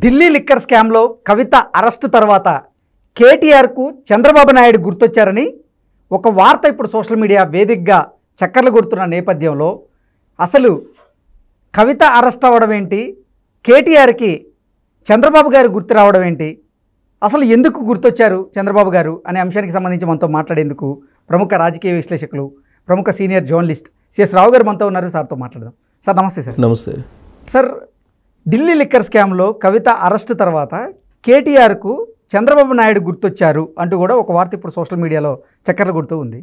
Delhi liquor స్కామ్లో కవిత arrest తర్వాత కేటీఆర్కు చంద్రబాబు నాయుడు గుర్తొచ్చారని ఒక వార్త ఇప్పుడు సోషల్ మీడియా వేదికగా చక్కర్లు కొడుతున్న నేపథ్యంలో అసలు కవిత అరెస్ట్ అవ్వడం ఏంటి, కేటీఆర్కి చంద్రబాబు గారు గుర్తు రావడం ఏంటి, అసలు ఎందుకు గుర్తొచ్చారు చంద్రబాబు గారు అనే అంశానికి సంబంధించి మనతో మాట్లాడేందుకు ప్రముఖ రాజకీయ విశ్లేషకులు, ప్రముఖ సీనియర్ జర్నలిస్ట్ సిఎస్ రావు గారు మనతో ఉన్నారు. సార్తో మాట్లాడదాం. సార్ నమస్తే. సార్ నమస్తే. సార్, ఢిల్లీ లిక్కర్ స్కామ్లో కవిత అరెస్టు తర్వాత కేటీఆర్కు చంద్రబాబు నాయుడు గుర్తొచ్చారు అంటూ కూడా ఒక వార్త ఇప్పుడు సోషల్ మీడియాలో చక్కర్లు కొడుతూ ఉంది.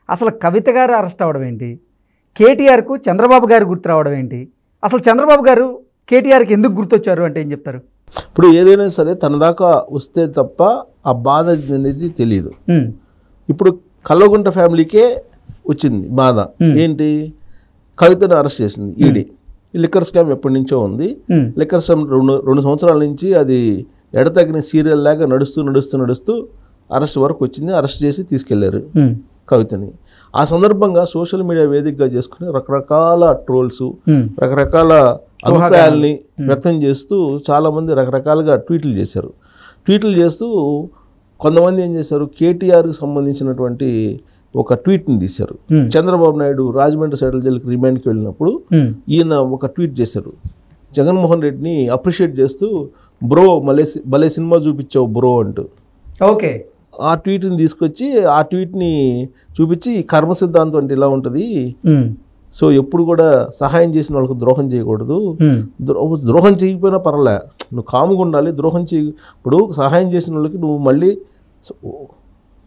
అసలు కవిత గారు అరెస్ట్ అవ్వడం ఏంటి, కేటీఆర్కు చంద్రబాబు గారు గుర్తు రావడం ఏంటి, అసలు చంద్రబాబు గారు కేటీఆర్కి ఎందుకు గుర్తొచ్చారు అంటే ఏం చెప్తారు? ఇప్పుడు ఏదైనా సరే తన దాకా వస్తే తప్ప ఆ బాధ అనేది తెలియదు. ఇప్పుడు కల్వకుంట్ల ఫ్యామిలీకే వచ్చింది బాధ. ఏంటి? కవితను అరెస్ట్ చేసింది ఈడీ. లిక్కర్ స్కామ్ ఎప్పటి నుంచో ఉంది. లిక్కర్ స్కామ్ రెండు సంవత్సరాల నుంచి అది ఎడతగిన సీరియల్ లాగా నడుస్తూ అరెస్ట్ వరకు వచ్చింది. అరెస్ట్ చేసి తీసుకెళ్లారు కవితని. ఆ సందర్భంగా సోషల్ మీడియా వేదికగా చేసుకుని రకరకాల ట్రోల్స్, రకరకాల అభిప్రాయాల్ని వ్యక్తం చేస్తూ చాలామంది రకరకాలుగా ట్వీట్లు చేశారు. ట్వీట్లు చేస్తూ కొంతమంది ఏం చేశారు, కేటీఆర్కి సంబంధించినటువంటి ఒక ట్వీట్ని తీశారు. చంద్రబాబు నాయుడు రాజమండ్రి సెంట్రల్ జైలుకి రిమాండ్కి వెళ్ళినప్పుడు ఈయన ఒక ట్వీట్ చేశారు. జగన్మోహన్ రెడ్డిని అప్రిషియేట్ చేస్తూ, బ్రో భలే సినిమా చూపించావు బ్రో అంటూ. ఓకే. ఆ ట్వీట్ని తీసుకొచ్చి ఆ ట్వీట్ని చూపించి కర్మ సిద్ధాంతం అంటే ఇలా ఉంటుంది, సో ఎప్పుడు కూడా సహాయం చేసిన వాళ్ళకి ద్రోహం చేయకూడదు, ద్రోహం చేయకపోయినా పర్లే, నువ్వు కాముగా ఉండాలి, ద్రోహం చేయ, ఇప్పుడు సహాయం చేసిన వాళ్ళకి నువ్వు మళ్ళీ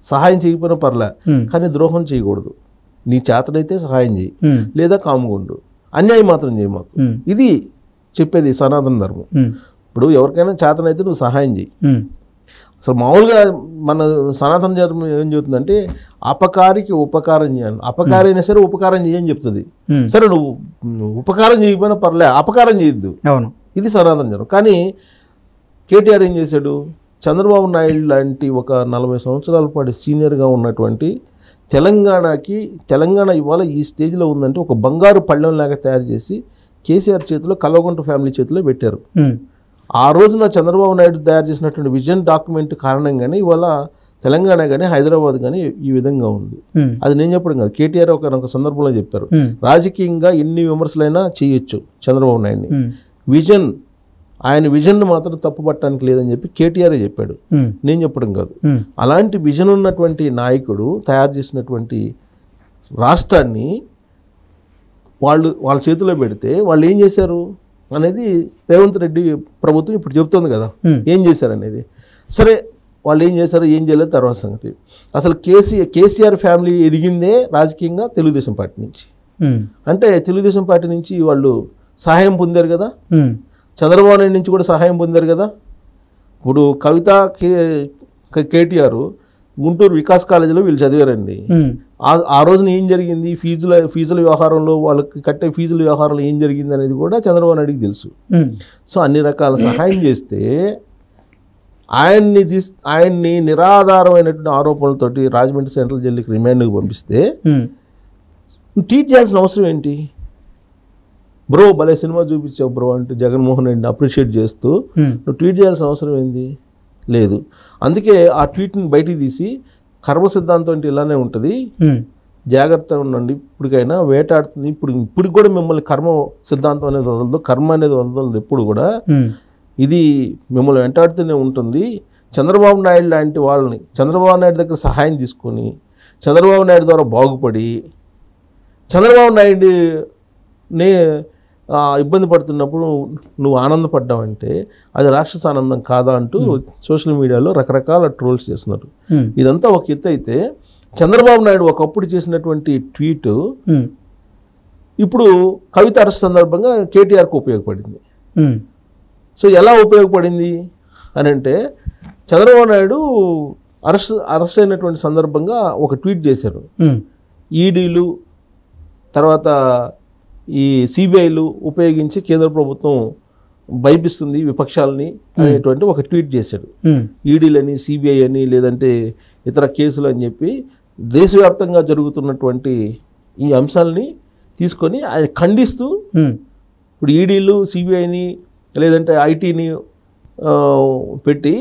సహాయం చేయకపోయినా పర్లే, కానీ ద్రోహం చేయకూడదు. నీ చేతనైతే సహాయం చేయి, లేదా కాముగా ఉండు, అన్యాయం మాత్రం చేయి మాకు. ఇది చెప్పేది సనాతన ధర్మం. ఇప్పుడు ఎవరికైనా చేతనైతే నువ్వు సహాయం చేయి. అసలు మామూలుగా మన సనాతన ధర్మం ఏం చెబుతుందంటే అపకారికి ఉపకారం చేయాలి. అపకారం అయినా సరే ఉపకారం చేయని చెప్తుంది. సరే నువ్వు ఉపకారం చేయకపోయినా పర్లే, అపకారం చేయొద్దు. అవును, ఇది సనాతన ధర్మం. కానీ కేటీఆర్ ఏం చేశాడు, చంద్రబాబు నాయుడు లాంటి ఒక 40 సంవత్సరాల పాటు సీనియర్గా ఉన్నటువంటి తెలంగాణ ఇవాళ ఈ స్టేజ్లో ఉందంటే ఒక బంగారు పళ్ళెంలాగా తయారు చేసి కేసీఆర్ చేతిలో, కల్వకుంట్ల ఫ్యామిలీ చేతిలో పెట్టారు. ఆ రోజున చంద్రబాబు నాయుడు తయారు చేసినటువంటి విజన్ డాక్యుమెంట్ కారణంగానే ఇవాళ తెలంగాణ కానీ హైదరాబాద్ కానీ ఈ విధంగా ఉంది. అది నేను చెప్పడం కాదు, కేటీఆర్ ఒక సందర్భంలో చెప్పారు, రాజకీయంగా ఎన్ని విమర్శలైనా చేయొచ్చు చంద్రబాబు నాయుడిని, ఆయన విజన్ మాత్రం తప్పుపట్టడానికి లేదని చెప్పి కేటీఆర్ చెప్పాడు, నేను చెప్పడం కాదు. అలాంటి విజన్ ఉన్నటువంటి నాయకుడు తయారు చేసినటువంటి రాష్ట్రాన్ని వాళ్ళ చేతిలో పెడితే వాళ్ళు ఏం చేశారు అనేది రేవంత్ రెడ్డి ప్రభుత్వం ఇప్పుడు చెబుతోంది కదా, ఏం చేశారనేది. సరే వాళ్ళు ఏం చేశారో ఏం చేయలేదు తర్వాత సంగతి. అసలు కేసీఆర్ ఫ్యామిలీ ఎదిగిందే రాజకీయంగా తెలుగుదేశం పార్టీ నుంచి. అంటే తెలుగుదేశం పార్టీ నుంచి వాళ్ళు సహాయం పొందారు కదా, చంద్రబాబు నాయుడు నుంచి కూడా సహాయం పొందారు కదా. ఇప్పుడు కవిత కేటీఆర్ గుంటూరు వికాస్ కాలేజీలో వీళ్ళు చదివారండి. ఆ రోజున ఏం జరిగింది, ఫీజుల వ్యవహారంలో, వాళ్ళకి కట్టే ఫీజుల వ్యవహారంలో ఏం జరిగింది అనేది కూడా చంద్రబాబు నాయుడికి తెలుసు. సో అన్ని రకాల సహాయం చేస్తే ఆయన్ని నిరాధారమైనటువంటి ఆరోపణలతోటి రాజమండ్రి సెంట్రల్ జైలుకి రిమాండ్కి పంపిస్తే ట్వీట్ చేయాల్సిన అవసరం ఏంటి? బ్రో భలే సినిమా చూపించావు బ్రో అంటూ జగన్మోహన్ రెడ్డిని అప్రిషియేట్ చేస్తూ నువ్వు ట్వీట్ చేయాల్సిన అవసరం ఏంది? లేదు. అందుకే ఆ ట్వీట్ని బయటికి తీసి కర్మ సిద్ధాంతం అంటే ఇలానే ఉంటుంది, జాగ్రత్తగా ఉండండి, ఇప్పటికైనా వేటాడుతుంది, ఇప్పుడు కూడా మిమ్మల్ని కర్మ సిద్ధాంతం అనేది వదలదు, కర్మ అనేది వదలదు, ఎప్పుడు కూడా ఇది మిమ్మల్ని వెంటాడుతూనే ఉంటుంది. చంద్రబాబు నాయుడు లాంటి వాళ్ళని, చంద్రబాబు నాయుడు దగ్గర సహాయం తీసుకొని, చంద్రబాబు నాయుడు ద్వారా బాగుపడి, చంద్రబాబు నాయుడు ఇబ్బంది పడుతున్నప్పుడు నువ్వు ఆనందపడ్డావంటే అది రాక్షస ఆనందం కాదా అంటూ సోషల్ మీడియాలో రకరకాల ట్రోల్స్ చేస్తున్నారు. ఇదంతా ఒక ఎత్తు అయితే, చంద్రబాబు నాయుడు ఒకప్పుడు చేసినటువంటి ట్వీట్ ఇప్పుడు కవిత అరెస్ట్ సందర్భంగా కేటీఆర్కు ఉపయోగపడింది. సో ఎలా ఉపయోగపడింది అని అంటే, చంద్రబాబు నాయుడు అరెస్ట్ అయినటువంటి సందర్భంగా ఒక ట్వీట్ చేశారు, ఈడీలు తర్వాత ఈ సిబిఐలు ఉపయోగించి కేంద్ర ప్రభుత్వం భయపిస్తుంది విపక్షాలని అనేటువంటి ఒక ట్వీట్ చేశాడు. ఈడీలని, సిబిఐ అని, లేదంటే ఇతర కేసులు అని చెప్పి దేశవ్యాప్తంగా జరుగుతున్నటువంటి ఈ అంశాలని తీసుకొని ఆయన ఖండిస్తూ, ఇప్పుడు ఈడీలు, సిబిఐని, లేదంటే ఐటీని పెట్టి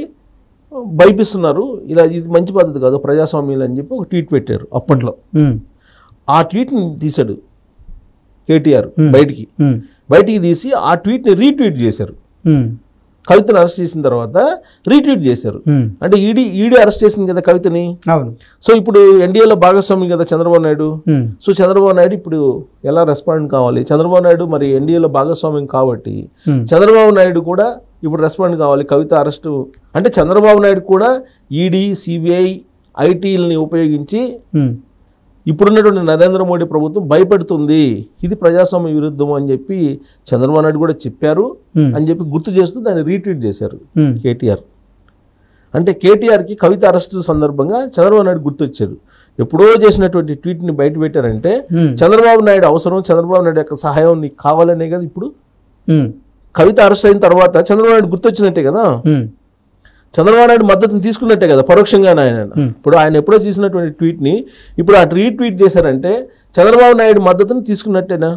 భయపిస్తున్నారు, ఇలా ఇది మంచి పద్ధతి కాదు ప్రజాస్వామ్యాలు అని చెప్పి ఒక ట్వీట్ పెట్టారు అప్పట్లో. ఆ ట్వీట్ని తీశాడు కేటీఆర్ బయటికి తీసి ఆ ట్వీట్ని రీట్వీట్ చేశారు. కవితను అరెస్ట్ చేసిన తర్వాత రీట్వీట్ చేశారు. అంటే ఈడీ అరెస్ట్ చేసింది కదా కవితని. సో ఇప్పుడు ఎన్డీఏలో భాగస్వామి కదా చంద్రబాబు నాయుడు. సో చంద్రబాబు నాయుడు ఇప్పుడు ఎలా రెస్పాండ్ కావాలి? చంద్రబాబు నాయుడు మరి ఎన్డీఏలో భాగస్వామ్యం కాబట్టి చంద్రబాబు నాయుడు కూడా ఇప్పుడు రెస్పాండ్ కావాలి. కవిత అరెస్టు అంటే చంద్రబాబు నాయుడు కూడా ఈడీ, సిబిఐ, ఐటీలని ఉపయోగించి ఇప్పుడున్నటువంటి నరేంద్ర మోడీ ప్రభుత్వం భయపెడుతుంది, ఇది ప్రజాస్వామ్య విరుద్ధం అని చెప్పి చంద్రబాబు నాయుడు కూడా చెప్పారు అని చెప్పి గుర్తు చేస్తూ దాన్ని రీట్వీట్ చేశారు కేటీఆర్. అంటే కేటీఆర్కి కవిత అరెస్టు సందర్భంగా చంద్రబాబు నాయుడు గుర్తొచ్చారు. ఎప్పుడో చేసినటువంటి ట్వీట్ని బయట పెట్టారంటే చంద్రబాబు నాయుడు అవసరం, చంద్రబాబు నాయుడు యొక్క సహాయం నీకు కావాలనే కదా. ఇప్పుడు కవిత అరెస్ట్ అయిన తర్వాత చంద్రబాబు నాయుడు గుర్తొచ్చినట్టే కదా, చంద్రబాబు నాయుడు మద్దతుని తీసుకున్నట్టే కదా పరోక్షంగానే ఆయన. ఇప్పుడు ఆయన ఎప్పుడో చేసినటువంటి ట్వీట్ని ఇప్పుడు ఆ రీట్వీట్ చేశారంటే చంద్రబాబు నాయుడు మద్దతుని తీసుకున్నట్టేనా?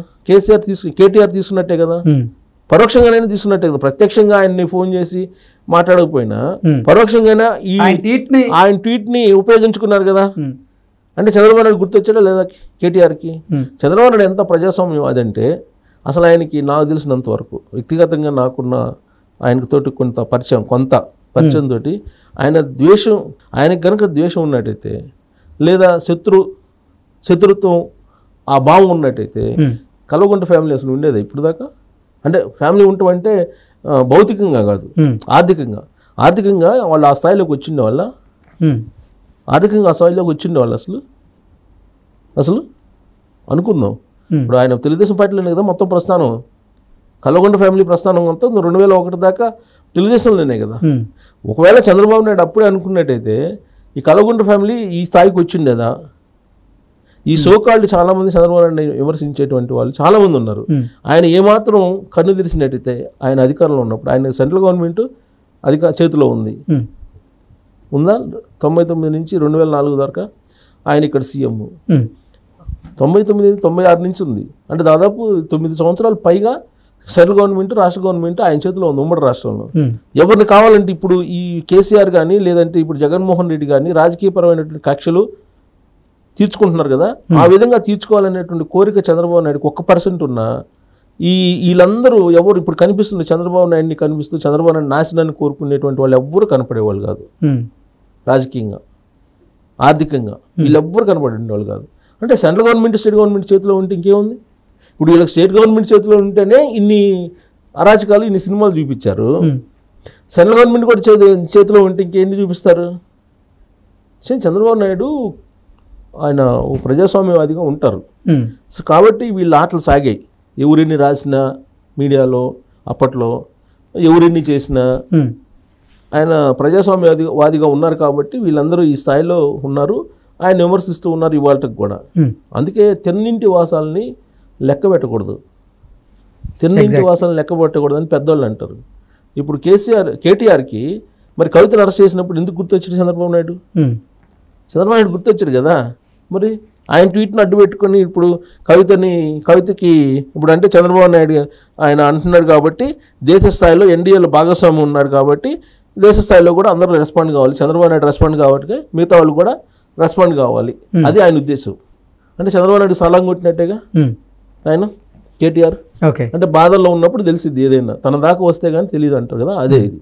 కేటీఆర్ తీసుకున్నట్టే కదా, పరోక్షంగానే తీసుకున్నట్టే కదా. ప్రత్యక్షంగా ఆయన్ని ఫోన్ చేసి మాట్లాడకపోయినా పరోక్షంగానే ఆయన ట్వీట్ని ఉపయోగించుకున్నారు కదా. అంటే చంద్రబాబు నాయుడు గుర్తొచ్చాడా లేదా కేటీఆర్కి? చంద్రబాబు నాయుడు ఎంత ప్రజాస్వామ్యవాది అంటే అసలు ఆయనకి నాకు తెలిసినంత వరకు వ్యక్తిగతంగా నాకున్న ఆయనతోటి కొంత పరిచయంతో ఆయనకు కనుక ద్వేషం ఉన్నట్టయితే లేదా శత్రుత్వం ఆ భావం ఉన్నట్టయితే కల్వకుంట్ల ఫ్యామిలీ అసలు ఉండేది ఇప్పుడు దాకా. అంటే ఫ్యామిలీ ఉండటం అంటే భౌతికంగా కాదు, ఆర్థికంగా వాళ్ళు ఆ స్థాయిలోకి వచ్చిండే వాళ్ళ అసలు అనుకుందాం. ఇప్పుడు ఆయన తెలుగుదేశం పార్టీలోనే కదా మొత్తం ప్రస్థానం, కల్వకుంట్ల ఫ్యామిలీ ప్రస్థానం మొత్తం 2001 దాకా తెలుగుదేశంలోనే కదా. ఒకవేళ చంద్రబాబు నాయుడు అప్పుడే అనుకున్నట్టయితే ఈ కల్వకుంట్ల ఫ్యామిలీ ఈ స్థాయికి వచ్చిండేదా? ఈ సోకాళ్ళు చాలామంది చంద్రబాబు నాయుడు విమర్శించేటువంటి వాళ్ళు చాలామంది ఉన్నారు. ఆయన ఏమాత్రం కన్ను తెరిచినట్టయితే ఆయన అధికారంలో ఉన్నప్పుడు, ఆయన సెంట్రల్ గవర్నమెంట్ చేతిలో ఉందా 99 నుంచి 2004 దాకా ఆయన ఇక్కడ సీఎం, 99-96 నుంచి ఉంది. అంటే దాదాపు 9 సంవత్సరాలు పైగా సెంట్రల్ గవర్నమెంట్, రాష్ట్ర గవర్నమెంట్ ఆయన చేతిలో ఉంది ఉమ్మడి రాష్ట్రంలో. ఎవరిని కావాలంటే ఇప్పుడు ఈ కేసీఆర్ కానీ లేదంటే ఇప్పుడు జగన్మోహన్ రెడ్డి కానీ రాజకీయపరమైనటువంటి కక్షలు తీర్చుకుంటున్నారు కదా, ఆ విధంగా తీర్చుకోవాలనేటువంటి కోరిక చంద్రబాబు నాయుడుకి 1% ఉన్నా వీళ్ళందరూ ఎవరు ఇప్పుడు కనిపిస్తున్న చంద్రబాబు నాయుడిని కనిపిస్తూ చంద్రబాబు నాయుడు నాశనాన్ని కోరుకునేటువంటి వాళ్ళు ఎవ్వరూ కనపడేవాళ్ళు కాదు. రాజకీయంగా, ఆర్థికంగా వీళ్ళెవ్వరు కనపడేవాళ్ళు కాదు. అంటే సెంట్రల్ గవర్నమెంట్, స్టేట్ గవర్నమెంట్ చేతిలో ఉంటే ఇంకేముంది? ఇప్పుడు వీళ్ళకి స్టేట్ గవర్నమెంట్ చేతిలో ఉంటేనే ఇన్ని అరాచకాలు, ఇన్ని సినిమాలు చూపించారు. సెంట్రల్ గవర్నమెంట్ కూడా చేతిలో ఉంటే ఇంకేంటి చూపిస్తారు? చంద్రబాబు నాయుడు ఆయన ప్రజాస్వామ్యవాదిగా ఉంటారు. సో కాబట్టి వీళ్ళ ఆటలు సాగాయి. ఎవరిని రాసినా మీడియాలో అప్పట్లో, ఎవరిని చేసినా ఆయన ప్రజాస్వామ్యవాదిగా ఉన్నారు కాబట్టి వీళ్ళందరూ ఈ స్థాయిలో ఉన్నారు. ఆయన విమర్శిస్తూ ఉన్నారు ఇవాళకి కూడా. అందుకే తెన్నింటి వాసాలని లెక్క పెట్టకూడదు అని పెద్దవాళ్ళు అంటారు. ఇప్పుడు కేటీఆర్కి మరి కవితను అరెస్ట్ చేసినప్పుడు ఎందుకు గుర్తొచ్చాడు చంద్రబాబు నాయుడు? చంద్రబాబు నాయుడు గుర్తొచ్చాడు కదా. మరి ఆయన ట్వీట్ను అడ్డు పెట్టుకొని ఇప్పుడు కవితకి ఇప్పుడు అంటే చంద్రబాబు నాయుడు ఆయన అంటున్నాడు కాబట్టి దేశ స్థాయిలో ఎన్డీఏలో భాగస్వామ్యం ఉన్నారు కాబట్టి దేశ స్థాయిలో కూడా అందరూ రెస్పాండ్ కావాలి. చంద్రబాబు నాయుడు రెస్పాండ్ కాబట్టి మిగతా వాళ్ళు కూడా రెస్పాండ్ కావాలి, అది ఆయన ఉద్దేశం. అంటే చంద్రబాబు నాయుడు సలాం కొట్టినట్టేగా ఆయన కేటీఆర్. అంటే బాధల్లో ఉన్నప్పుడు తెలిసిద్ది ఏదైనా, తన దాకా వస్తే కానీ తెలియదు అంటారు కదా, అదే ఇది.